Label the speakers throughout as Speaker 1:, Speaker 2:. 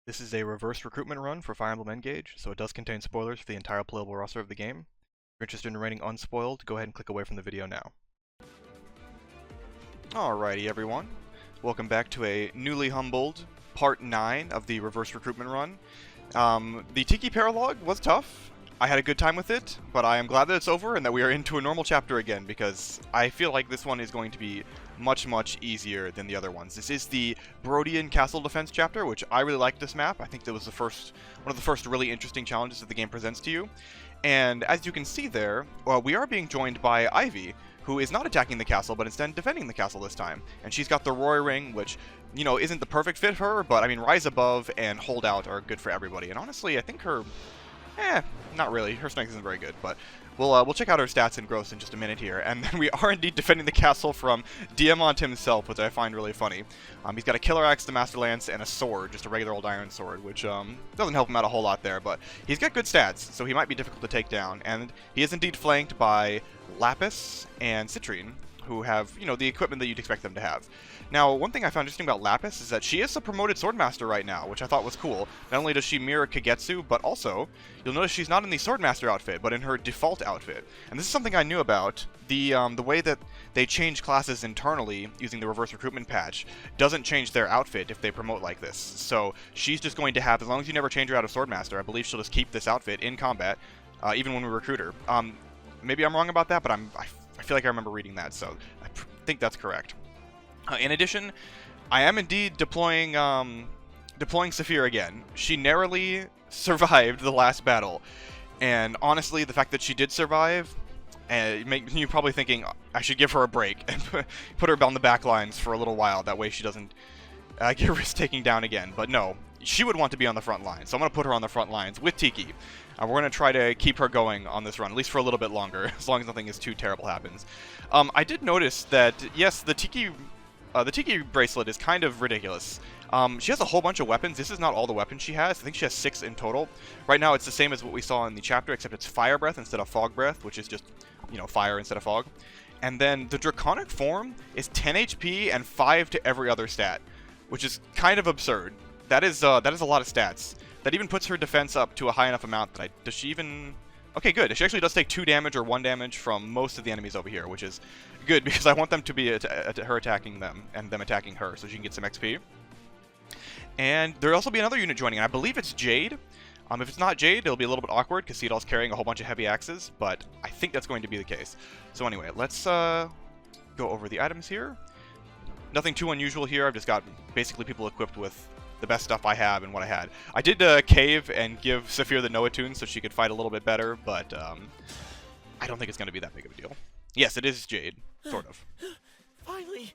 Speaker 1: This is a reverse recruitment run for Fire Emblem Engage, so it does contain spoilers for the entire playable roster of the game. If you're interested in remaining unspoiled, go ahead and click away from the video now. Alrighty everyone, welcome back to a newly humbled Part 9 of the reverse recruitment run. The Tiki Paralogue was tough. I had a good time with it, but I am glad that it's over and that we are into a normal chapter again, because I feel like this one is going to be much easier than the other ones. This is the Brodian Castle Defense chapter, which I really liked this map. I think that was one of the first really interesting challenges that the game presents to you. And as you can see there, we are being joined by Ivy, who is not attacking the castle, but instead defending the castle this time. And she's got the Roy Ring, which, you know, isn't the perfect fit for her, but I mean, Rise Above and Hold Out are good for everybody. And honestly, I think her... not really. Her strength isn't very good, but we'll check out her stats and growth in just a minute here. And then we are indeed defending the castle from Diamant himself, which I find really funny. He's got a Killer Axe, the Master Lance, and a sword, just a regular old iron sword, which doesn't help him out a whole lot there, but he's got good stats, so he might be difficult to take down. And he is indeed flanked by Lapis and Citrine, who have, you know, the equipment that you'd expect them to have. Now, one thing I found interesting about Lapis is that she is a promoted Swordmaster right now, which I thought was cool. Not only does she mirror Kagetsu, but also, you'll notice she's not in the Swordmaster outfit, but in her default outfit. And this is something I knew about. The way that they change classes internally using the reverse recruitment patch doesn't change their outfit if they promote like this. So she's just going to have, as long as you never change her out of Swordmaster, I believe she'll just keep this outfit in combat, even when we recruit her. Maybe I'm wrong about that, but I feel like I remember reading that, so I think that's correct. In addition, I am indeed deploying Saphir again. She narrowly survived the last battle, and honestly, the fact that she did survive, makes you probably thinking I should give her a break and put her on the back lines for a little while. That way she doesn't get risk-taking down again. But no, she would want to be on the front line, so I'm going to put her on the front lines with Tiki. We're going to try to keep her going on this run, at least for a little bit longer, as long as nothing is too terrible happens. I did notice that, yes, the Tiki bracelet is kind of ridiculous. She has a whole bunch of weapons. This is not all the weapons she has. I think she has 6 in total. Right now, it's the same as what we saw in the chapter, except it's Fire Breath instead of Fog Breath, which is just, you know, fire instead of fog. And then the Draconic form is 10 HP and 5 to every other stat, which is kind of absurd. That is a lot of stats. That even puts her defense up to a high enough amount that does she even... Okay, good. She actually does take 2 damage or 1 damage from most of the enemies over here, which is good because I want them to be her attacking them and them attacking her so she can get some XP. And there'll also be another unit joining, and I believe it's Ch8. If it's not Ch8, it'll be a little bit awkward because Seedall's carrying a whole bunch of heavy axes, but I think that's going to be the case. So anyway, let's go over the items here. Nothing too unusual here. I've just got basically people equipped with the best stuff I have and what I had. I did cave and give Saphir the Noah tune so she could fight a little bit better, but I don't think it's going to be that big of a deal. Yes, it is Ch8, sort of.
Speaker 2: Finally.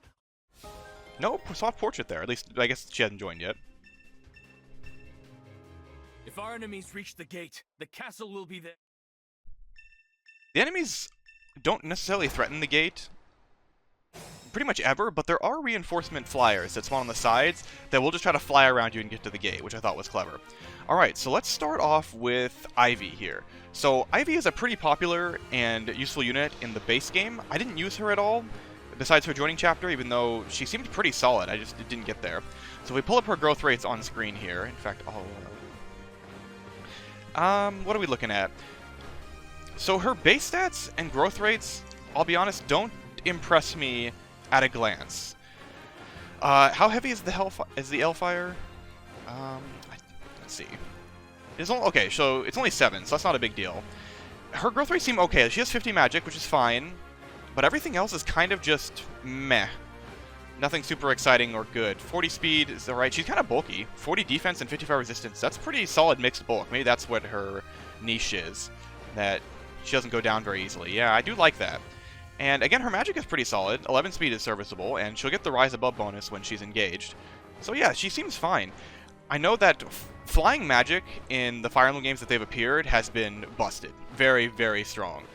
Speaker 1: No, soft portrait there. At least, I guess she hasn't joined yet.
Speaker 2: If our enemies reach the gate, the castle will be there.
Speaker 1: The enemies don't necessarily threaten the gate pretty much ever, but there are reinforcement flyers that spawn on the sides that will just try to fly around you and get to the gate, which I thought was clever. Alright, so let's start off with Ivy here. So Ivy is a pretty popular and useful unit in the base game. I didn't use her at all, besides her joining chapter, even though she seemed pretty solid. I just didn't get there. So we pull up her growth rates on screen here. In fact, what are we looking at? So her base stats and growth rates, I'll be honest, don't impress me at a glance. How heavy is the Hellfire? Let's see. Okay, so it's only 7, so that's not a big deal. Her growth rates seem okay. She has 50 magic, which is fine, but everything else is kind of just meh. Nothing super exciting or good. 40 speed is alright. She's kind of bulky. 40 defense and 55 resistance. That's pretty solid mixed bulk. Maybe that's what her niche is. That she doesn't go down very easily. Yeah, I do like that. And again, her magic is pretty solid. 11 speed is serviceable, and she'll get the Rise Above bonus when she's engaged. So yeah, she seems fine. I know that flying magic in the Fire Emblem games that they've appeared has been busted. Very strong.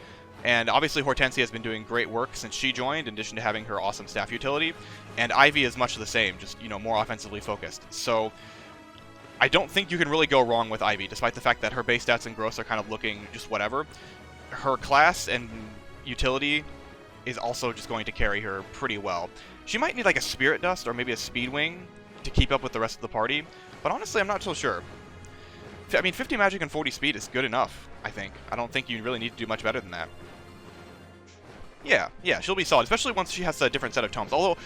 Speaker 1: And obviously Hortensia has been doing great work since she joined, in addition to having her awesome staff utility. And Ivy is much the same, just, you know, more offensively focused. So I don't think you can really go wrong with Ivy, despite the fact that her base stats and growth are kind of looking just whatever. Her class and utility is also just going to carry her pretty well. She might need like a Spirit Dust or maybe a Speed Wing to keep up with the rest of the party, but honestly, I'm not so sure. I mean, 50 magic and 40 speed is good enough, I think. I don't think you really need to do much better than that. Yeah, she'll be solid, especially once she has a different set of tomes. Although,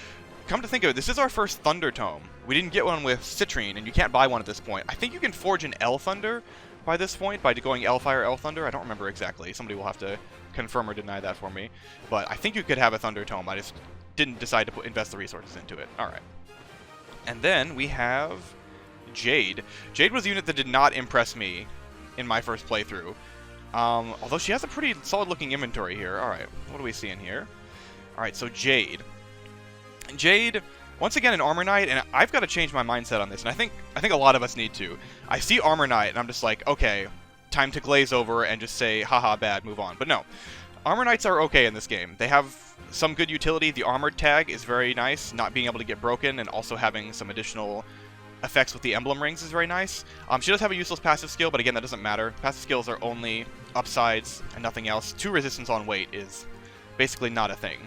Speaker 1: come to think of it, this is our first Thunder tome. We didn't get one with Citrine, and you can't buy one at this point. I think you can forge an L Thunder by this point, by going L Fire, L Thunder. I don't remember exactly. Somebody will have to confirm or deny that for me. But I think you could have a Thunder tome. I just didn't decide to invest the resources into it. Alright. And then we have Ch8. Ch8 was a unit that did not impress me in my first playthrough. Although she has a pretty solid looking inventory here. Alright, what are we seeing here? Alright, so Ch8. Ch8, once again, an Armor Knight, and I've got to change my mindset on this, and I think a lot of us need to. I see Armor Knight, and I'm just like, okay, time to glaze over and just say, haha, bad, move on. But no, Armor Knights are okay in this game. They have some good utility. The Armored tag is very nice, not being able to get broken, and also having some additional effects with the Emblem rings is very nice. She does have a useless passive skill, but again, that doesn't matter. Passive skills are only upsides and nothing else. 2 resistance on weight is basically not a thing.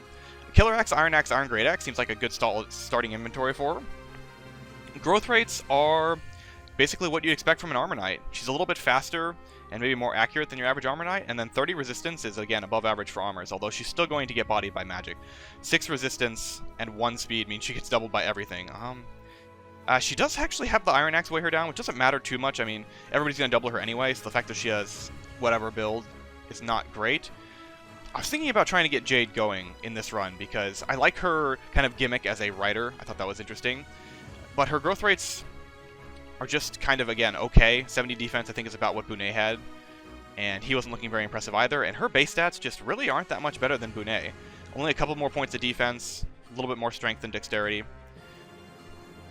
Speaker 1: Killer Axe, Iron Great Axe seems like a good starting inventory for her. Growth rates are basically what you'd expect from an Armor Knight. She's a little bit faster and maybe more accurate than your average Armor Knight, and then 30 resistance is, again, above average for armors, although she's still going to get bodied by magic. 6 resistance and 1 speed means she gets doubled by everything. She does actually have the Iron Axe weigh her down, which doesn't matter too much. I mean, everybody's going to double her anyway, so the fact that she has whatever build is not great. I was thinking about trying to get Ch8 going in this run, because I like her kind of gimmick as a writer. I thought that was interesting. But her growth rates are just kind of, again, okay. 70 defense, I think, is about what Bunei had. And he wasn't looking very impressive either. And her base stats just really aren't that much better than Bunei. Only a couple more points of defense, a little bit more strength and dexterity.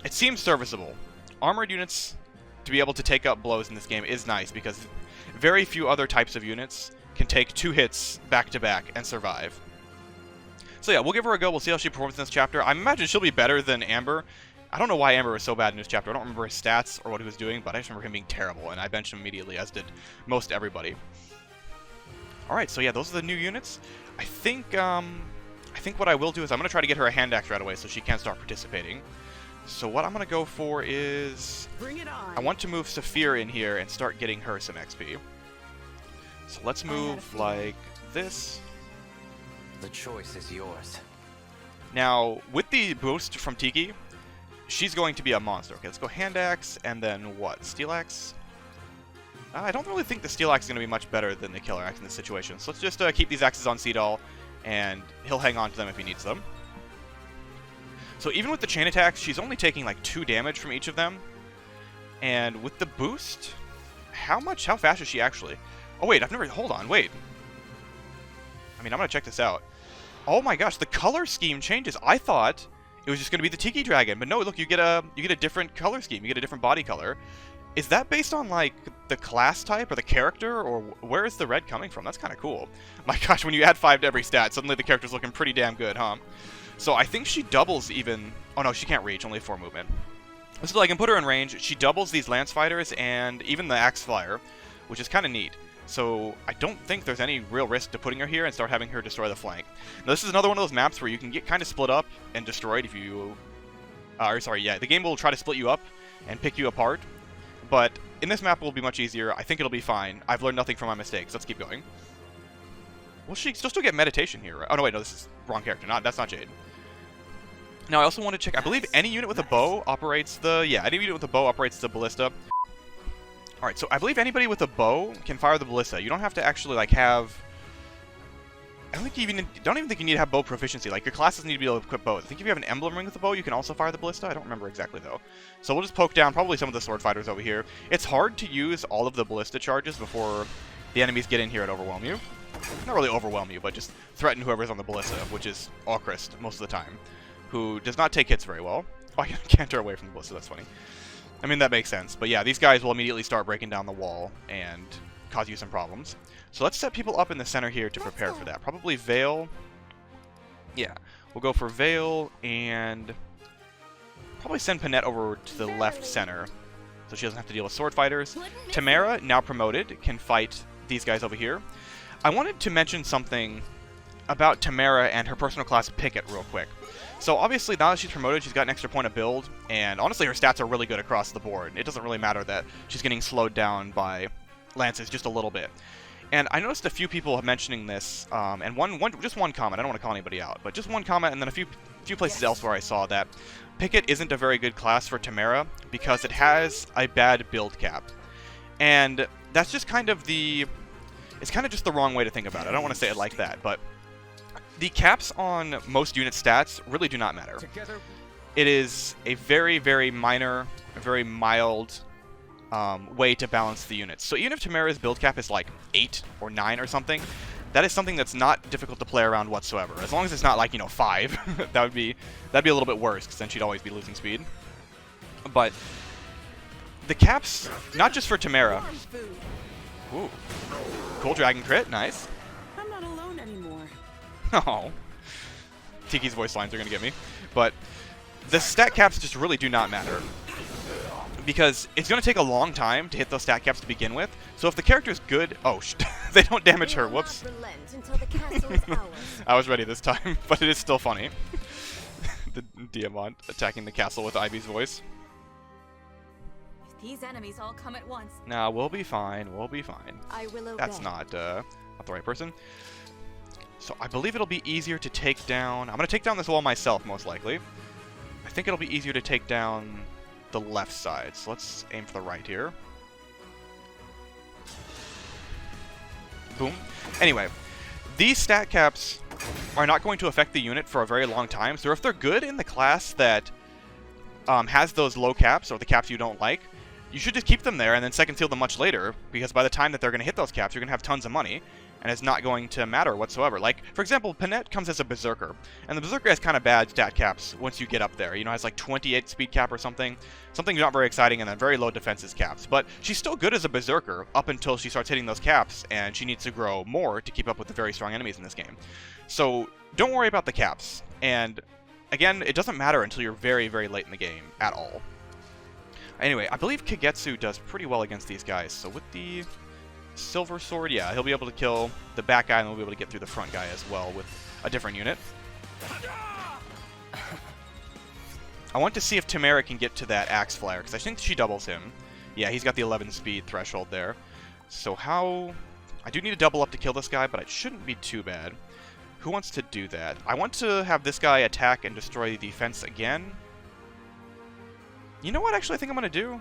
Speaker 1: It seems serviceable. Armored units, to be able to take up blows in this game, is nice, because very few other types of units can take 2 hits back-to-back and survive. So yeah, we'll give her a go. We'll see how she performs in this chapter. I imagine she'll be better than Amber. I don't know why Amber was so bad in this chapter. I don't remember his stats or what he was doing, but I just remember him being terrible, and I benched him immediately, as did most everybody. Alright, so yeah, those are the new units. I think what I will do is I'm going to try to get her a hand axe right away so she can start participating. So what I'm going to go for is,
Speaker 3: Bring it on.
Speaker 1: I want to move Saphir in here and start getting her some XP. So let's move like this.
Speaker 4: The choice is yours.
Speaker 1: Now, with the boost from Tiki, she's going to be a monster. Okay, let's go Hand Axe, and then what? Steel Axe? I don't really think the Steel Axe is going to be much better than the Killer Axe in this situation. So let's just keep these axes on Seedall, and he'll hang on to them if he needs them. So even with the chain attacks, she's only taking like 2 damage from each of them. And with the boost, how fast is she actually? Oh wait, hold on, wait. I mean, I'm gonna check this out. Oh my gosh, the color scheme changes. I thought it was just gonna be the Tiki Dragon, but no, look, you get a different color scheme. You get a different body color. Is that based on like the class type or the character, or where is the red coming from? That's kind of cool. My gosh, when you add 5 to every stat, suddenly the character's looking pretty damn good, huh? So I think she doubles even... Oh no, she can't reach, only 4 movement. So I can put her in range. She doubles these Lance Fighters and even the Axe Flyer, which is kind of neat. So I don't think there's any real risk to putting her here and start having her destroy the flank. Now this is another one of those maps where you can get kind of split up and destroyed if you... the game will try to split you up and pick you apart. But in this map it will be much easier. I think it'll be fine. I've learned nothing from my mistakes. Let's keep going. Will she still get meditation here? Oh no, wait, no, this is wrong character. That's not Ch8. Now I also want to check. I believe any unit with a bow operates the... Yeah, any unit with a bow operates the ballista. Alright, so I believe anybody with a bow can fire the ballista. You don't have to actually, like, have... I don't even think you need to have bow proficiency. Like, your classes need to be able to equip bows. I think if you have an emblem ring with a bow, you can also fire the ballista. I don't remember exactly, though. So we'll just poke down probably some of the sword fighters over here. It's hard to use all of the ballista charges before the enemies get in here and overwhelm you. Not really overwhelm you, but just threaten whoever's on the ballista, which is Alchrist most of the time, who does not take hits very well. Oh, I can canter away from the ballista. That's funny. I mean, that makes sense. But yeah, these guys will immediately start breaking down the wall and cause you some problems. So let's set people up in the center here to prepare for that. Probably Veyle. Yeah, we'll go for Veyle and probably send Panette over to the left center so she doesn't have to deal with sword fighters. Tamara, now promoted, can fight these guys over here. I wanted to mention something about Tamara and her personal class Picket real quick. So obviously now that she's promoted, she's got an extra point of build, and honestly her stats are really good across the board. It doesn't really matter that she's getting slowed down by lances just a little bit. And I noticed a few people mentioning this, and just one comment. I don't want to call anybody out, but just one comment, and then a few places elsewhere I saw that Picket isn't a very good class for Tamara because it has a bad build cap. And that's just kind of it's kind of just the wrong way to think about it. I don't want to say it like that, but the caps on most unit stats really do not matter. It is a very, very minor, very mild way to balance the units. So even if Tamara's build cap is like 8 or 9 or something, that is something that's not difficult to play around whatsoever. As long as it's not like, 5, that'd be a little bit worse, because then she'd always be losing speed. But the caps, not just for Tamara. Ooh, cool dragon crit, nice.
Speaker 3: I'm not alone anymore.
Speaker 1: Oh, Tiki's voice lines are gonna get me, but the stat caps just really do not matter, because it's going to take a long time to hit those stat caps to begin with. So if the character is good... Oh, they don't damage her. Whoops. I was ready this time, but it is still funny. The Diamant attacking the castle with Ivy's voice.
Speaker 3: If these enemies all come at once...
Speaker 1: Nah, we'll be fine. We'll be fine.
Speaker 3: I will obey.
Speaker 1: That's not the right person. So I believe it'll be easier to take down... I'm going to take down this wall myself, most likely. I think it'll be easier to take down the left side. So let's aim for the right here. Boom. Anyway, these stat caps are not going to affect the unit for a very long time. So if they're good in the class that has those low caps, or the caps you don't like, you should just keep them there and then second seal them much later, because by the time that they're going to hit those caps, you're going to have tons of money, and it's not going to matter whatsoever. Like, for example, Panette comes as a Berserker, and the Berserker has kind of bad stat caps once you get up there. Has like 28 speed cap or something. Something not very exciting, and then very low defenses caps. But she's still good as a Berserker up until she starts hitting those caps, and she needs to grow more to keep up with the very strong enemies in this game. So don't worry about the caps. And again, it doesn't matter until you're very, very late in the game at all. Anyway, I believe Kagetsu does pretty well against these guys. So with the Silver Sword, yeah, he'll be able to kill the back guy, and we'll be able to get through the front guy as well with a different unit. I want to see if Tamara can get to that Axe Flyer, because I think she doubles him. Yeah, he's got the 11 speed threshold there. So how... I do need to double up to kill this guy, but it shouldn't be too bad. Who wants to do that? I want to have this guy attack and destroy the defense again. You know what, actually, I think I'm going to do?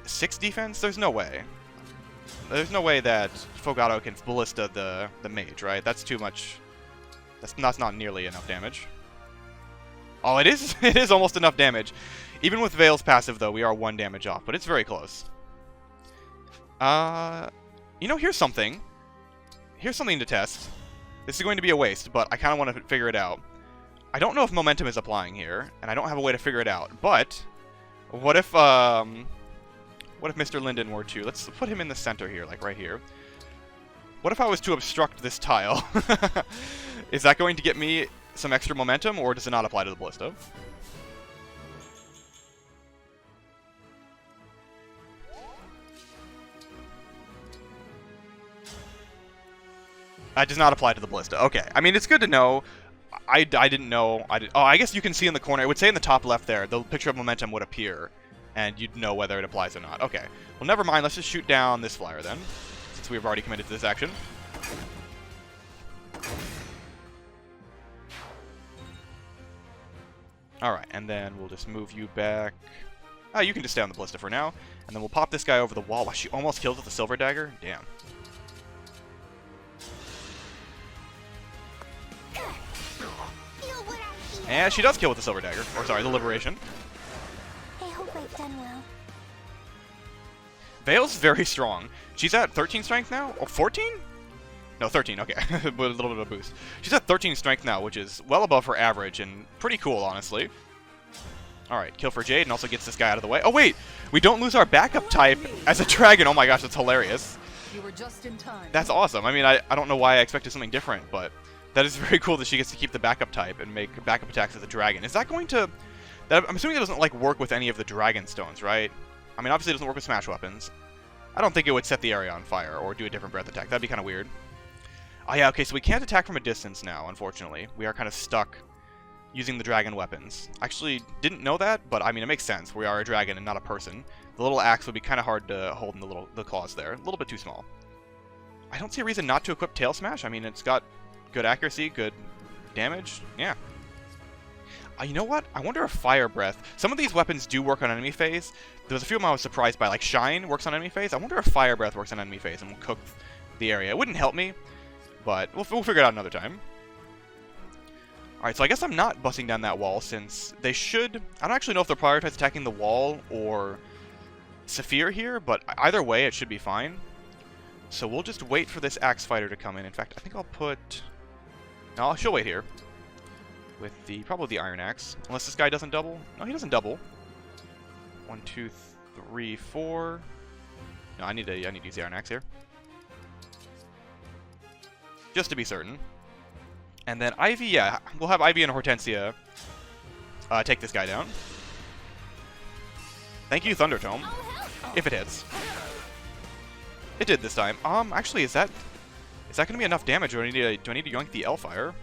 Speaker 1: 6 defense? There's no way. There's no way that Fogado can ballista the mage, right? That's too much. That's not nearly enough damage. Oh, it is. It is almost enough damage. Even with Veyle's passive, though, we are 1 damage off, but it's very close. Here's something. Here's something to test. This is going to be a waste, but I kind of want to figure it out. I don't know if momentum is applying here, and I don't have a way to figure it out. But what if Mr. Linden were to... Let's put him in the center here, like right here. What if I was to obstruct this tile? Is that going to get me some extra momentum, or does it not apply to the ballista? That does not apply to the ballista. Okay. I mean, it's good to know. I didn't know. Oh, I guess you can see in the corner. It would say in the top left there, the picture of momentum would appear, and you'd know whether it applies or not. Okay. Well, never mind. Let's just shoot down this flyer then, since we've already committed to this action. Alright, and then we'll just move you back. Oh, you can just stay on the ballista for now. And then we'll pop this guy over the wall. Wow, she almost killed with the silver dagger? Damn. And she does kill with the silver dagger. Or sorry, the liberation.
Speaker 5: I hope I've done well.
Speaker 1: Veyle's very strong. She's at 13 strength now? Oh, 14? No, 13, okay. With a little bit of a boost. She's at 13 strength now, which is well above her average, and pretty cool, honestly. Alright, kill for Ch8, and also gets this guy out of the way. Oh, wait! We don't lose our backup type as a dragon! Oh my gosh, that's hilarious.
Speaker 3: You were just in time.
Speaker 1: That's awesome. I mean, I don't know why I expected something different, but that is very cool that she gets to keep the backup type and make backup attacks as a dragon. Is that going to... I'm assuming it doesn't, like, work with any of the dragon stones, right? I mean, obviously it doesn't work with smash weapons. I don't think it would set the area on fire or do a different breath attack. That'd be kind of weird. Oh yeah, okay, so we can't attack from a distance now, unfortunately. We are kind of stuck using the dragon weapons. Actually, didn't know that, but I mean, it makes sense. We are a dragon and not a person. The little axe would be kind of hard to hold in the claws there. A little bit too small. I don't see a reason not to equip Tail Smash. I mean, it's got good accuracy, good damage. Yeah. You know what? I wonder if Fire Breath... Some of these weapons do work on enemy phase. There was a few of them I was surprised by. Like Shine works on enemy phase. I wonder if Fire Breath works on enemy phase and will cook the area. It wouldn't help me, but we'll figure it out another time. Alright, so I guess I'm not busting down that wall since they should... I don't actually know if they'll prioritize attacking the wall or Saphir here, but either way it should be fine. So we'll just wait for this Axe Fighter to come in. In fact, I think I'll put... No, she'll wait here. With probably the Iron Axe. Unless this guy doesn't double. No, he doesn't double. 1, 2, 3, 4. No, I need to use the Iron Axe here. Just to be certain. And then Ivy, yeah, we'll have Ivy and Hortensia take this guy down. Thank you, Thunder Tome. If it hits. It did this time. Actually, is that going to be enough damage, or do I need to yoink the Elfire?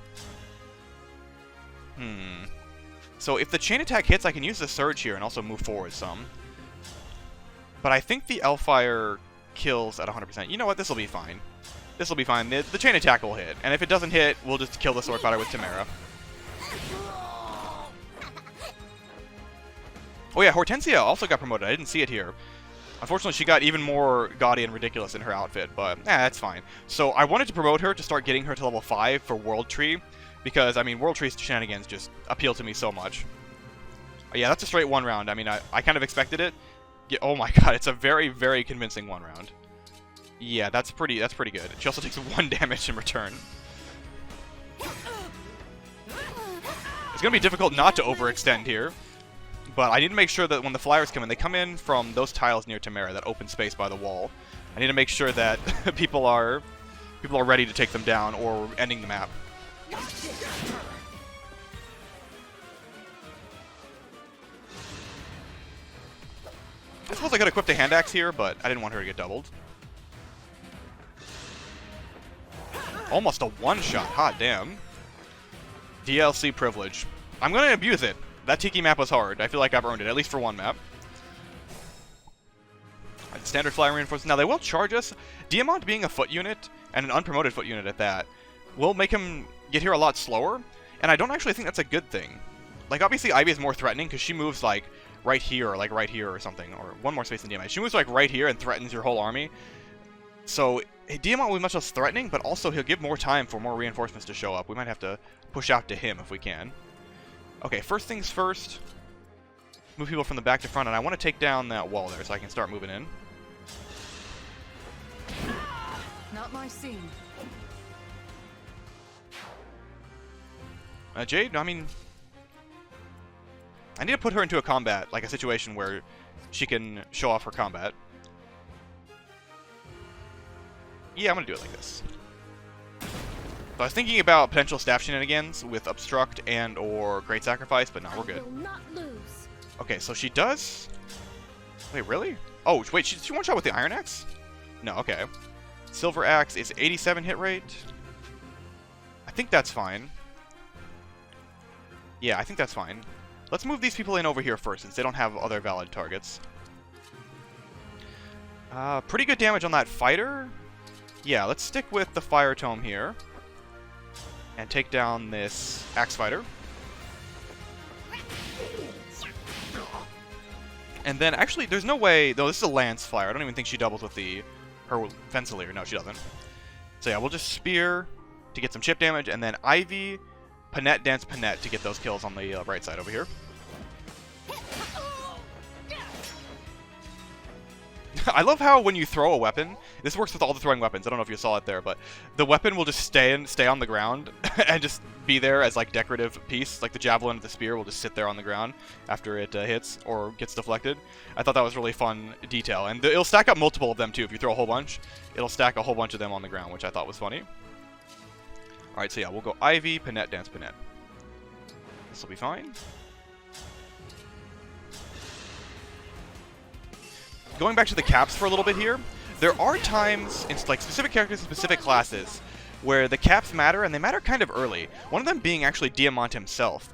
Speaker 1: So if the chain attack hits, I can use the Surge here and also move forward some. But I think the Elfire kills at 100%. You know what? This will be fine. This will be fine. The chain attack will hit. And if it doesn't hit, we'll just kill the Sword Fighter with Tamara. Oh yeah, Hortensia also got promoted. I didn't see it here. Unfortunately, she got even more gaudy and ridiculous in her outfit, but that's fine. So I wanted to promote her to start getting her to level 5 for World Tree. Because, I mean, World Tree's shenanigans just appeal to me so much. Yeah, that's a straight 1 round. I mean, I kind of expected it. Yeah, oh my god, it's a very, very convincing 1 round. Yeah, that's pretty good. She also takes 1 damage in return. It's gonna be difficult not to overextend here. But I need to make sure that when the flyers come in, they come in from those tiles near Tamara, that open space by the wall. I need to make sure that people are ready to take them down or ending the map. I suppose I could equip the hand axe here, but I didn't want her to get doubled. Almost a one-shot, hot damn. DLC privilege. I'm gonna abuse it. That Tiki map was hard. I feel like I've earned it, at least for 1 map. Standard fly reinforcements. Now, they will charge us. Diamond being a foot unit, and an unpromoted foot unit at that, will make him get here a lot slower, and I don't actually think that's a good thing. Like, obviously, Ivy is more threatening, because she moves, like, right here, or, like, right here or something, or 1 more space than Diamond. She moves, like, right here and threatens your whole army. So, Diamond will be much less threatening, but also he'll give more time for more reinforcements to show up. We might have to push out to him if we can. Okay, first things first. Move people from the back to front, and I want to take down that wall there so I can start moving in.
Speaker 3: Not my scene.
Speaker 1: Ch8, I mean... I need to put her into a combat, like a situation where she can show off her combat. Yeah, I'm gonna do it like this. So I was thinking about potential staff shenanigans with Obstruct and or Great Sacrifice, but no, we're good. Okay, so she does... Wait, really? Oh, wait, she one-shot with the Iron Axe? No, okay. Silver Axe is 87 hit rate. I think that's fine. Yeah, I think that's fine. Let's move these people in over here first, since they don't have other valid targets. Pretty good damage on that fighter. Yeah, let's stick with the Fire Tome here. And take down this Axe Fighter. And then, actually, there's no way... Though this is a Lance Flyer. I don't even think she doubles with her Female Alear. No, she doesn't. So yeah, we'll just Spear to get some chip damage, and then Ivy... Panette, Dance, Panette to get those kills on the right side over here. I love how when you throw a weapon, this works with all the throwing weapons, I don't know if you saw it there, but the weapon will just stay on the ground and just be there as like decorative piece, like the javelin of the spear will just sit there on the ground after it hits or gets deflected. I thought that was really fun detail, and it'll stack up multiple of them too. If you throw a whole bunch, it'll stack a whole bunch of them on the ground, which I thought was funny. Alright, so yeah, we'll go Ivy, Panette, Dance, Panette. This will be fine. Going back to the caps for a little bit here, there are times in like specific characters and specific classes where the caps matter, and they matter kind of early. One of them being actually Diamant himself.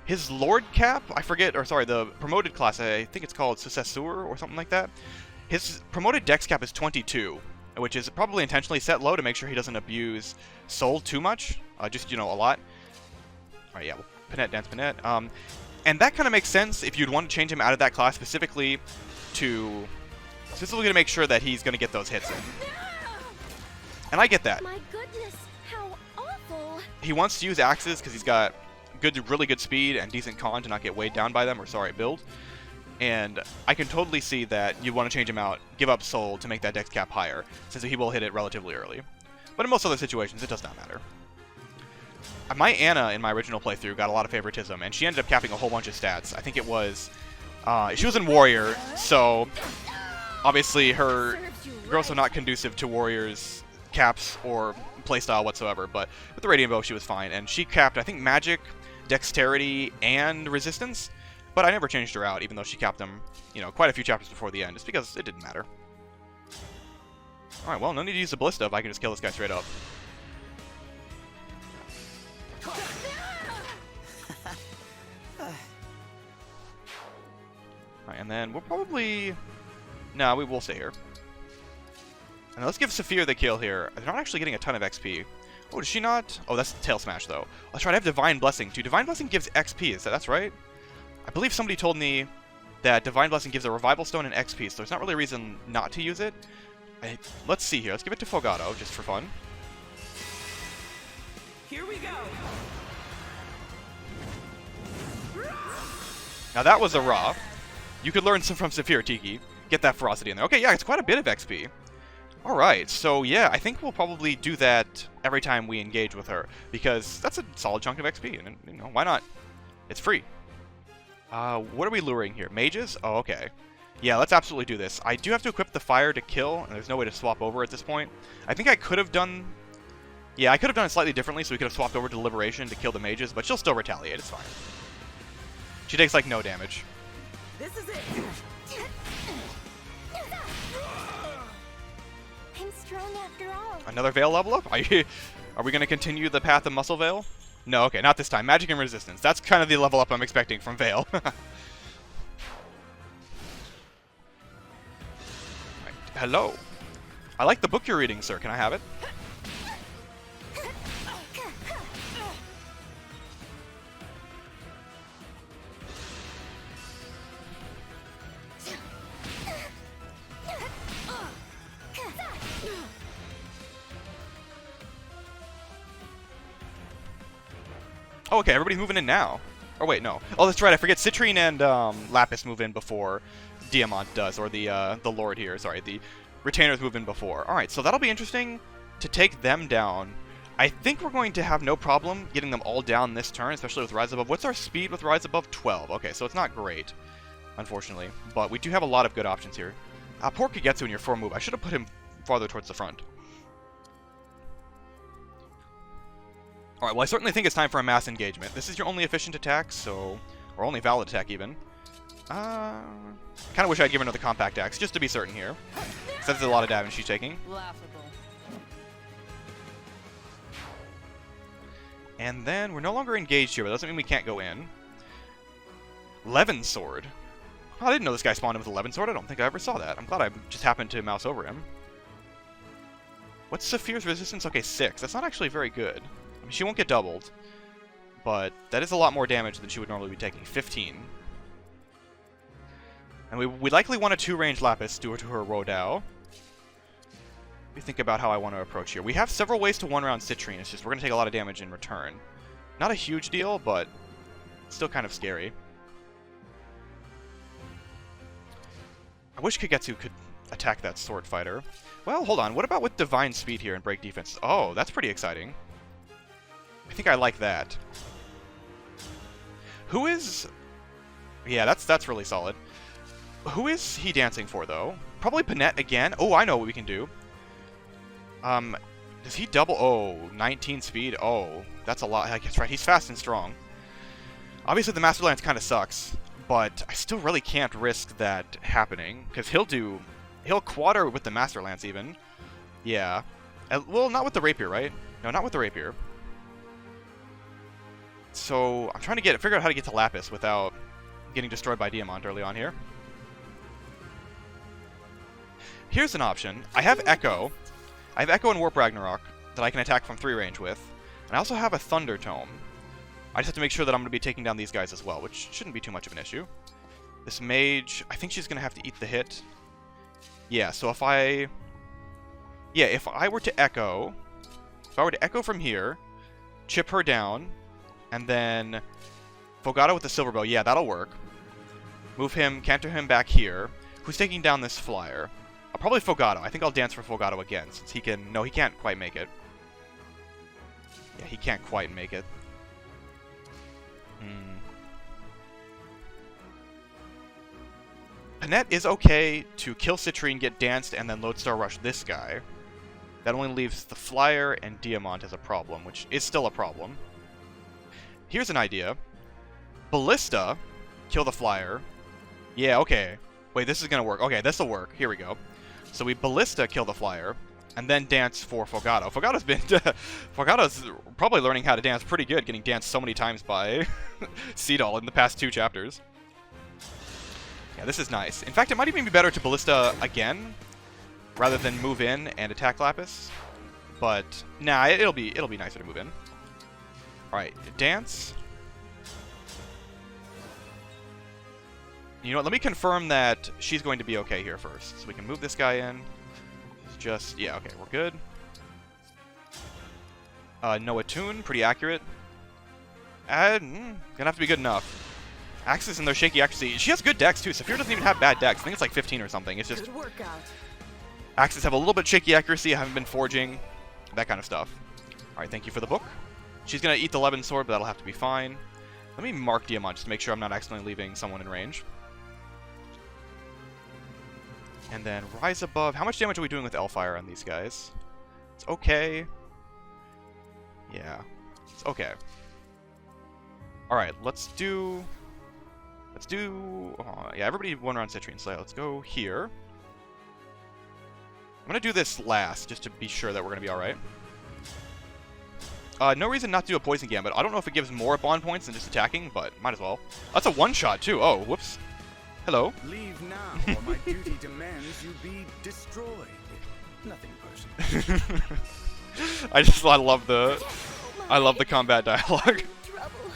Speaker 1: His Lord cap, I forget, or sorry, the promoted class, I think it's called Successor or something like that. His promoted dex cap is 22, which is probably intentionally set low to make sure he doesn't abuse soul too much, just, you know, a lot. Alright, yeah, well, Panette, Dance Panette. And that kind of makes sense if you'd want to change him out of that class specifically to make sure that he's going to get those hits in. And I get that.
Speaker 5: My goodness, how awful.
Speaker 1: He wants to use axes because he's got really good speed and decent con to not get weighed down by them, or sorry, build. And I can totally see that you want to change him out, give up soul to make that dex cap higher, since he will hit it relatively early. But in most other situations, it does not matter. My Anna in my original playthrough got a lot of favoritism, and she ended up capping a whole bunch of stats. I think it was... she was in Warrior, so obviously her growths are not conducive to Warrior's caps or playstyle whatsoever, but with the Radiant Bow she was fine, and she capped, I think, Magic, Dexterity, and Resistance, but I never changed her out, even though she capped them, you know, quite a few chapters before the end, just because it didn't matter. Alright, well, no need to use the Ballista if I can just kill this guy straight up. Alright, and then we'll probably... No, we will stay here. And let's give Saphir the kill here. They're not actually getting a ton of XP. Oh, does she not? Oh, that's Tail Smash, though. Let's try to have Divine Blessing, too. Divine Blessing gives XP, that's right? I believe somebody told me that Divine Blessing gives a Revival Stone and XP, so there's not really a reason not to use it. Let's see here. Let's give it to Fogado, just for fun.
Speaker 2: Here we go.
Speaker 1: Now that was a raw. You could learn some from Saphir, Tiki. Get that ferocity in there. Okay, yeah, it's quite a bit of XP. Alright, so yeah, I think we'll probably do that every time we engage with her, because that's a solid chunk of XP, and, you know, why not? It's free. What are we luring here? Mages? Oh, okay. Yeah, let's absolutely do this. I do have to equip the fire to kill, and there's no way to swap over at this point. I think I could have done... Yeah, I could have done it slightly differently, so we could have swapped over to Liberation to kill the mages, but she'll still retaliate, it's fine. She takes, like, no damage.
Speaker 2: This is it.
Speaker 5: I'm strong after all.
Speaker 1: Another Veyle level up? Are we going to continue the path of Muscle Veil? No, okay, not this time. Magic and Resistance. That's kind of the level up I'm expecting from Veyle. Right. Hello. I like the book you're reading, sir. Can I have it? Oh, okay, everybody's moving in now. Oh, wait, no. Oh, that's right, I forget Citrine and Lapis move in before Diamant does, or the Lord here, sorry, the Retainers move in before. Alright, so that'll be interesting to take them down. I think we're going to have no problem getting them all down this turn, especially with Rise Above. What's our speed with Rise Above? 12. Okay, so it's not great, unfortunately, but we do have a lot of good options here. Poor Kagetsu in your 4 move. I should have put him farther towards the front. Alright, well I certainly think it's time for a mass engagement. This is your only efficient attack, so... or only valid attack, even. Kind of wish I'd given her the compact axe, just to be certain here. Because that's a lot of damage she's taking.
Speaker 3: Laughable.
Speaker 1: And then, we're no longer engaged here, but that doesn't mean we can't go in. Levin Sword. Oh, I didn't know this guy spawned in with a Levin Sword. I don't think I ever saw that. I'm glad I just happened to mouse over him. What's Saphir's resistance? Okay, 6. That's not actually very good. I mean, she won't get doubled, but that is a lot more damage than she would normally be taking. 15. And we likely want a 2-range Lapis due to her Rodao. Let me think about how I want to approach here. We have several ways to 1-round Citrine. It's just we're going to take a lot of damage in return. Not a huge deal, but still kind of scary. I wish Kagetsu could attack that sword fighter. Well, hold on. What about with Divine Speed here and break defense? Oh, that's pretty exciting. I think I like that. Who is... Yeah, that's really solid. Who is he dancing for, though? Probably Panette again. Oh, I know what we can do. Does he double... Oh, 19 speed? Oh, that's a lot. I guess, right. He's fast and strong. Obviously, the Master Lance kind of sucks, but I still really can't risk that happening, because he'll quarter with the Master Lance, even. Yeah. Well, not with the Rapier, right? No, not with the rapier. So I'm trying to figure out how to get to Lapis without getting destroyed by Diamant early on here. Here's an option. I have Echo. I have Echo and Warp Ragnarok that I can attack from 3 range with. And I also have a Thunder Tome. I just have to make sure that I'm going to be taking down these guys as well, which shouldn't be too much of an issue. This mage, I think she's going to have to eat the hit. Yeah, so if I were to Echo... If I were to Echo from here, chip her down, and then Fogado with the Silver Bow, yeah, that'll work. Move him, canter him back here. Who's taking down this flyer? Probably Fogado. I think I'll dance for Fogado again, since he can... No, he can't quite make it. Yeah, he can't quite make it. Panette is okay to kill Citrine, get danced, and then Lodestar Rush this guy. That only leaves the Flyer and Diamant as a problem, which is still a problem. Here's an idea. Ballista, kill the Flyer. Yeah, okay. Wait, this is gonna work. Okay, this'll work. Here we go. So we Ballista, kill the Flyer, and then dance for Fogado. Fogado's probably learning how to dance pretty good, getting danced so many times by Seedall in the past 2 chapters. Yeah, this is nice. In fact, it might even be better to Ballista again, rather than move in and attack Lapis. But nah, it'll be nicer to move in. All right, dance. You know what? Let me confirm that she's going to be okay here first, so we can move this guy in. Just yeah, okay, we're good. No attune, pretty accurate. Gonna have to be good enough. Axis and their shaky accuracy. She has good decks too. Saphir doesn't even have bad decks. I think it's like 15 or something. It's just
Speaker 3: Good workout.
Speaker 1: Axis have a little bit shaky accuracy. I haven't been forging, that kind of stuff. All right, thank you for the book. She's gonna eat the Levin sword, but that'll have to be fine. Let me mark Diamant just to make sure I'm not accidentally leaving someone in range. And then Rise Above. How much damage are we doing with Elfire on these guys? It's okay. Yeah, it's okay. All right, let's do. Yeah, everybody one round Citrine Slayer. Let's go here. I'm gonna do this last, just to be sure that we're gonna be all right. No reason not to do a Poison Gambit. I don't know if it gives more bond points than just attacking, but might as well. That's a one-shot too. Oh, whoops. Hello.
Speaker 2: Leave now, or my duty demands you be destroyed. Nothing personal.
Speaker 1: I love the combat dialogue.
Speaker 5: Trouble.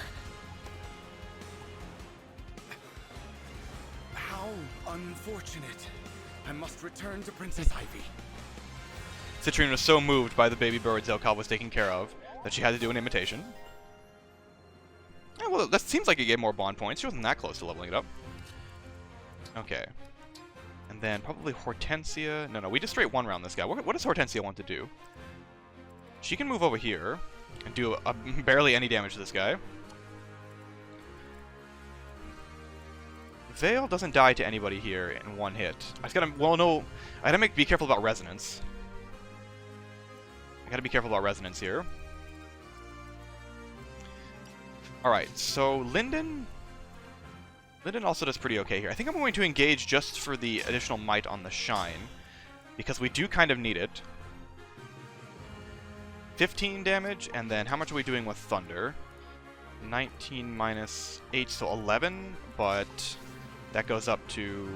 Speaker 2: How unfortunate. I must return to Princess Ivy.
Speaker 1: Citrine was so moved by the baby birds Zelkov was taking care of that she had to do an imitation. Yeah, well, that seems like it gave more bond points. She wasn't that close to leveling it up. Okay. And then probably Hortensia. No, we just straight one round this guy. What does Hortensia want to do? She can move over here and do barely any damage to this guy. Veyle doesn't die to anybody here in one hit. I just gotta, well, no, I gotta be careful about resonance. I gotta be careful about resonance here. Alright, so Linden also does pretty okay here. I think I'm going to engage just for the additional might on the Shine, because we do kind of need it. 15 damage, and then how much are we doing with Thunder? 19 minus 8, so 11, but that goes up to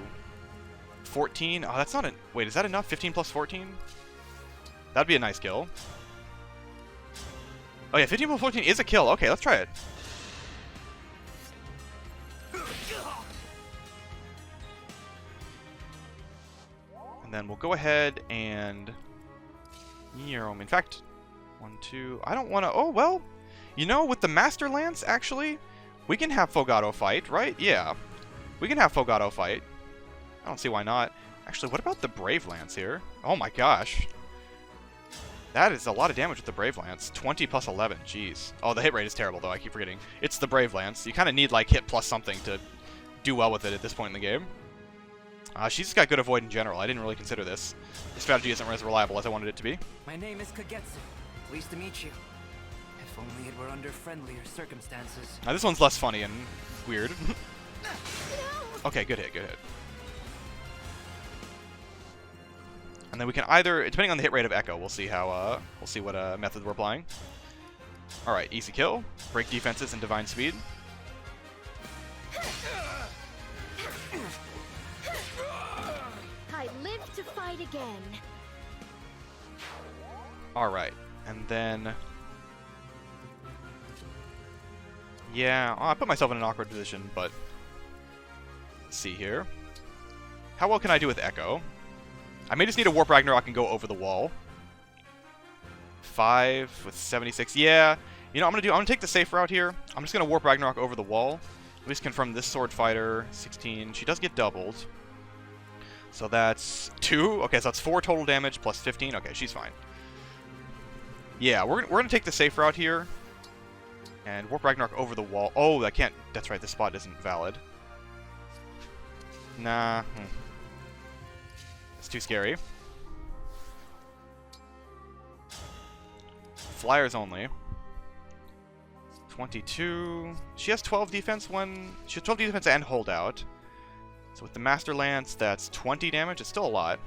Speaker 1: 14. Oh, that's not a... Wait, is that enough? 15 plus 14? That'd be a nice kill. Oh yeah, 15 plus 14 is a kill. Okay, let's try it. And then we'll go ahead and... In fact, 1, 2... I don't want to... Oh, well, you know, with the Master Lance, actually, we can have Fogado fight, right? Yeah. We can have Fogado fight. I don't see why not. Actually, what about the Brave Lance here? Oh my gosh. That is a lot of damage with the Brave Lance. 20 plus 11, jeez. Oh, the hit rate is terrible, though, I keep forgetting. It's the Brave Lance. You kind of need, like, hit plus something to do well with it at this point in the game. She's just got good avoid in general. I didn't really consider this. The strategy isn't as reliable as I wanted it to be.
Speaker 4: My name is Kagetsu. Pleased to meet you. If only it were under friendlier circumstances.
Speaker 1: Now, this one's less funny and weird. Okay, good hit, good hit. And then we can either, depending on the hit rate of Echo, we'll see how, we'll see what method we're applying. Alright, easy kill. Break defenses and divine speed.
Speaker 5: I live to fight again.
Speaker 1: Alright, and then... Yeah, I put myself in an awkward position, but... Let's see here. How well can I do with Echo? I may just need a Warp Ragnarok and go over the wall. 5 with 76. Yeah, you know what I'm gonna take the safe route here. I'm just gonna Warp Ragnarok over the wall. At least confirm this sword fighter. 16. She does get doubled. So that's 2. Okay, so that's 4 total damage plus 15. Okay, she's fine. Yeah, we're gonna take the safe route here. And Warp Ragnarok over the wall. Oh, I can't. That's right, this spot isn't valid. Nah. It's too scary. Flyers only. 22. She has 12 defense when... She has 12 defense and holdout. So with the Master Lance, that's 20 damage. It's still a lot.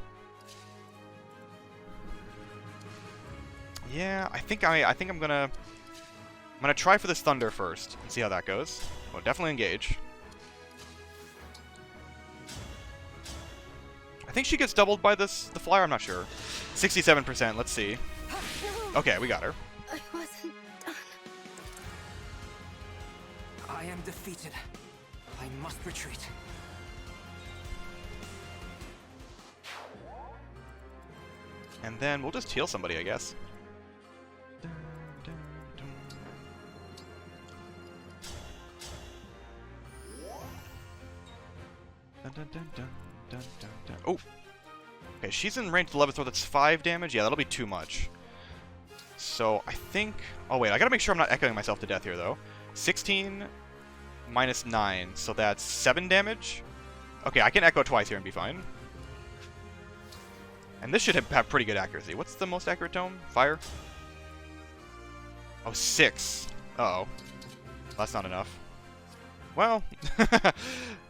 Speaker 1: Yeah, I think I'm gonna try for this Thunder first and see how that goes. Well, definitely engage. I think she gets doubled by the flyer, I'm not sure. 67%, let's see. Okay, we got her.
Speaker 5: I wasn't done.
Speaker 4: I am defeated. I must retreat.
Speaker 1: And then we'll just heal somebody, I guess. Oh! Okay, she's in range 11, so that's 5 damage. Yeah, that'll be too much. So, I think... Oh, wait, I gotta make sure I'm not echoing myself to death here, though. 16 minus 9, so that's 7 damage. Okay, I can echo twice here and be fine. And this should have pretty good accuracy. What's the most accurate tome? Fire? Oh, 6. Uh-oh. That's not enough. Well,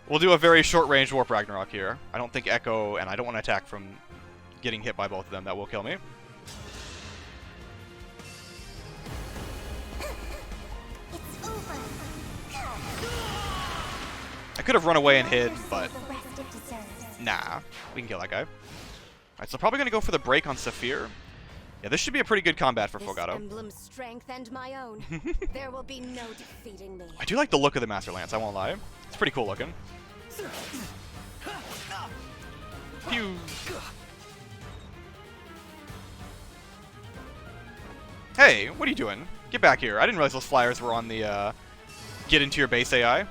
Speaker 1: we'll do a very short-range Warp Ragnarok here. I don't think Echo, and I don't want to attack from getting hit by both of them. That will kill me.
Speaker 5: It's over.
Speaker 1: I could have run away and hid, but
Speaker 5: The rest it deserves.
Speaker 1: nah. We can kill that guy. Alright, so probably going to go for the break on Saphir. Yeah, this should be a pretty good combat for
Speaker 5: This
Speaker 1: Fogado.
Speaker 5: Emblem's strength and my own. There will be no defeating me.
Speaker 1: I do like the look of the Master Lance, I won't lie. It's pretty cool looking. Pew! Hey, what are you doing? Get back here. I didn't realize those flyers were on the, get into your base AI.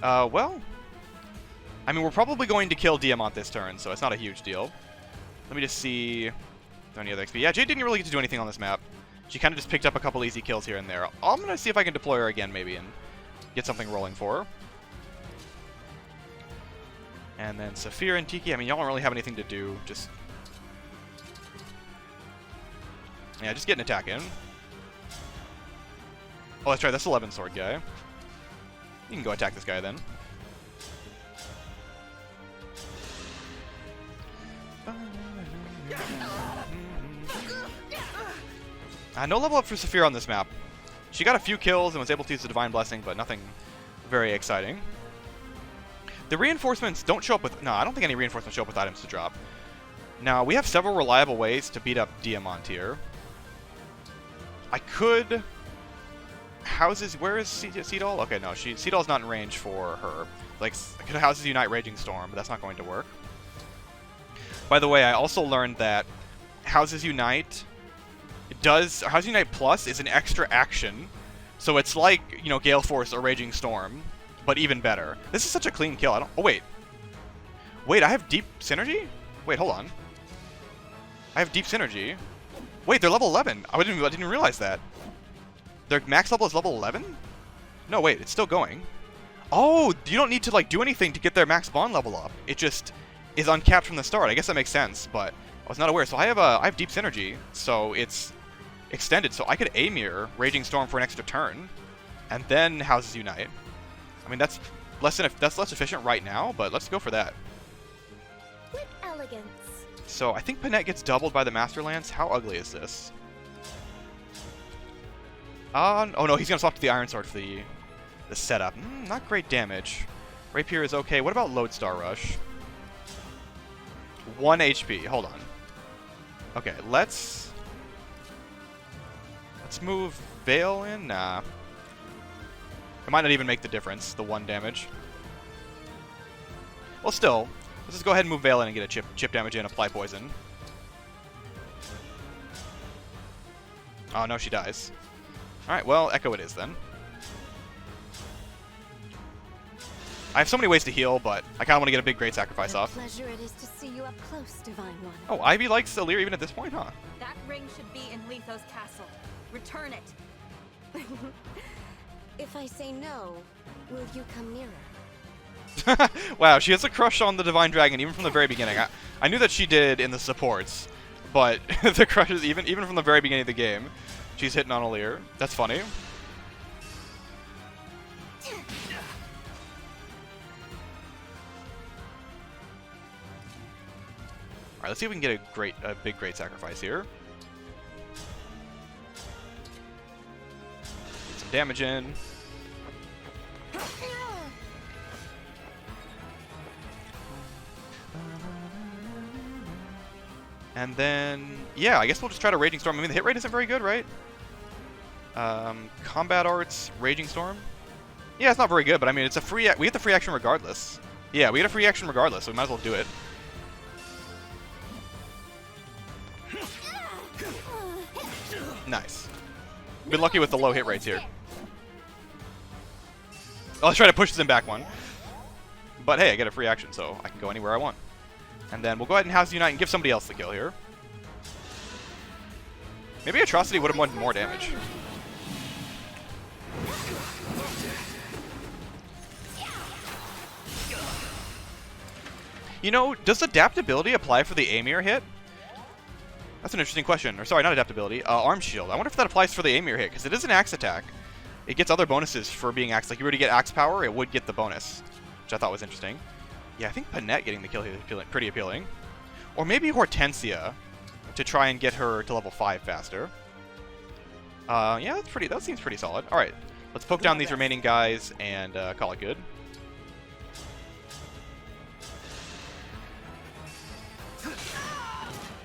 Speaker 1: Well... I mean, we're probably going to kill Diamant this turn, so it's not a huge deal. Let me just see... Any other XP? Yeah, Ch8 didn't really get to do anything on this map. She kind of just picked up a couple easy kills here and there. I'm going to see if I can deploy her again, maybe, and get something rolling for her. And then Saphir and Tiki, I mean, y'all don't really have anything to do. Just... Yeah, just get an attack in. Oh, that's right, that's 11 sword guy. You can go attack this guy then. No level up for Saphir on this map. She got a few kills and was able to use the Divine Blessing, but nothing very exciting. The reinforcements don't show up with... No, I don't think any reinforcements show up with items to drop. Now, we have several reliable ways to beat up Diamant here. I could... Houses... Where is Seedall? Okay, no, Seedall's not in range for her. Like, I could Houses Unite Raging Storm, but that's not going to work. By the way, I also learned that Houses Unite... Houses Unite Plus is an extra action, so it's like, you know, Gale Force or Raging Storm, but even better. This is such a clean kill. Oh, wait. Wait, I have deep synergy? Wait, hold on. I have deep synergy. Wait, they're level 11. I didn't realize that. Their max level is level 11? No, wait, it's still going. Oh, you don't need to, like, do anything to get their max bond level up. It just is uncapped from the start. I guess that makes sense, but I was not aware. So I have deep synergy, so it's extended, so I could A-mirror Raging Storm for an extra turn, and then Houses Unite. I mean, that's less efficient right now, but let's go for that.
Speaker 5: With elegance.
Speaker 1: So I think Panette gets doubled by the Master Lance. How ugly is this? Oh no, he's gonna swap to the Iron Sword for the setup. Not great damage. Rapier is okay. What about Lodestar Rush? 1 HP. Hold on. Okay, let's move Veyle in. Nah. It might not even make the difference, the 1 damage. Well, still, let's just go ahead and move Veyle in and get a chip damage in, apply poison. Oh, no, she dies. Alright, well, Echo it is then. I have so many ways to heal, but I kind of want to get a big Great Sacrifice off.
Speaker 5: Pleasure it is to see you up close, Divine One.
Speaker 1: Oh, Ivy likes Alear even at this point, huh?
Speaker 3: That ring should be in Letho's castle. Return it.
Speaker 5: If I say no, will you come nearer?
Speaker 1: Wow, she has a crush on the Divine Dragon even from the very beginning. I knew that she did in the supports, but the crush is even from the very beginning of the game. She's hitting on Alear. That's funny. Alright, let's see if we can get a big Great Sacrifice here. Get some damage in. And then, yeah, I guess we'll just try to Raging Storm. I mean, the hit rate isn't very good, right? Combat Arts, Raging Storm. Yeah, it's not very good, but I mean, it's a free. We get the free action regardless. Yeah, we get a free action regardless, so we might as well do it. Nice. Been lucky with the low hit rates here. I'll try to push them back 1. But hey, I get a free action, so I can go anywhere I want. And then we'll go ahead and House Unite and give somebody else the kill here. Maybe Atrocity would have won more damage. You know, does adaptability apply for the Amir hit? That's an interesting question. Or sorry, not adaptability. Arm Shield. I wonder if that applies for the Amir hit, because it is an axe attack. It gets other bonuses for being axe. Like, if you were to get axe power, it would get the bonus, which I thought was interesting. Yeah, I think Panette getting the kill here is pretty appealing. Or maybe Hortensia, to try and get her to level 5 faster. Yeah, that seems pretty solid. Alright, let's poke down these remaining guys and call it good.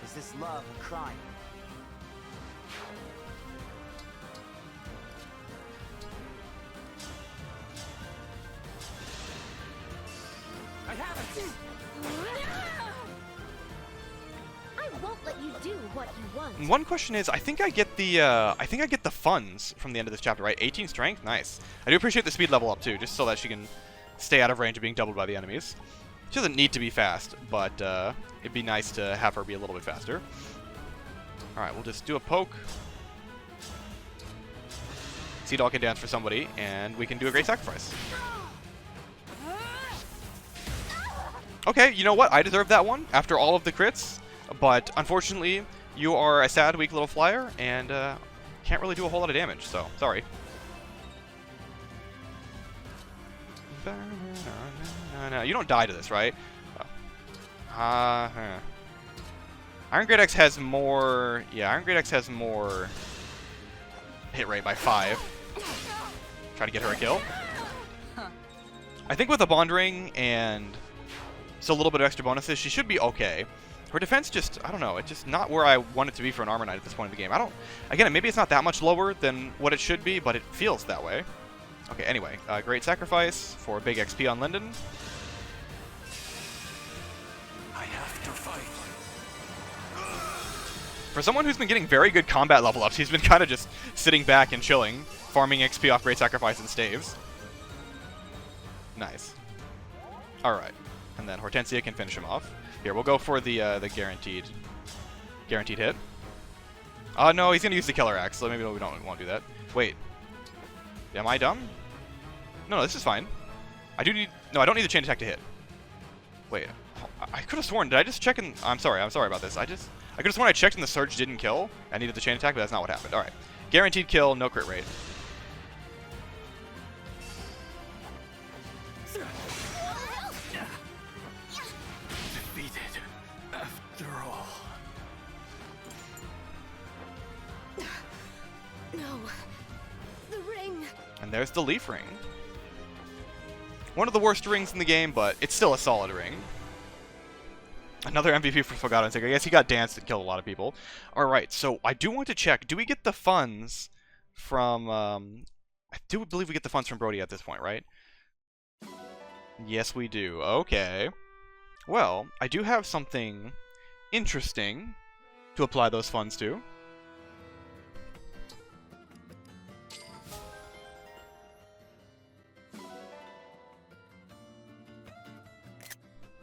Speaker 4: Is this love a crime?
Speaker 5: I won't let you do what you want.
Speaker 1: One question is, I think I get the funds from the end of this chapter, right? 18 strength, nice. I do appreciate the speed level up too, just so that she can stay out of range of being doubled by the enemies. She doesn't need to be fast, but it'd be nice to have her be a little bit faster. All right, we'll just do a poke. Sea Doll can dance for somebody, and we can do a Great Sacrifice. Okay, you know what? I deserve that one after all of the crits, but unfortunately, you are a sad, weak little flyer, and can't really do a whole lot of damage, so sorry. No, you don't die to this, right? Iron Great Axe has more... Yeah, Iron Great Axe has more hit rate by 5. Try to get her a kill. I think with a Bond Ring and just a little bit of extra bonuses, she should be okay. Her defense just, I don't know, it's just not where I want it to be for an Armor Knight at this point in the game. Again, maybe it's not that much lower than what it should be, but it feels that way. Okay, anyway, Great Sacrifice for big XP on Linden.
Speaker 2: I have to fight.
Speaker 1: For someone who's been getting very good combat level ups, he's been kind of just sitting back and chilling, farming XP off Great Sacrifice and staves. Nice. Alright, and then Hortensia can finish him off. Here, we'll go for the guaranteed hit. No, he's gonna use the Killer Axe, so maybe we don't want to do that. Wait. Am I dumb? No, this is fine. I don't need the chain attack to hit. Wait, I could have sworn, did I just check and... I'm sorry about this. I could have sworn I checked and the Surge didn't kill. I needed the chain attack, but that's not what happened. Alright. Guaranteed kill, no crit rate.
Speaker 2: Defeated, after all.
Speaker 5: No. The ring.
Speaker 1: And there's the leaf ring. One of the worst rings in the game, but it's still a solid ring. Another MVP for Forgotten Sake. I guess he got danced and killed a lot of people. Alright, so I do want to check. Do we get the funds from... I do believe we get the funds from Brody at this point, right? Yes, we do. Okay. Well, I do have something interesting to apply those funds to.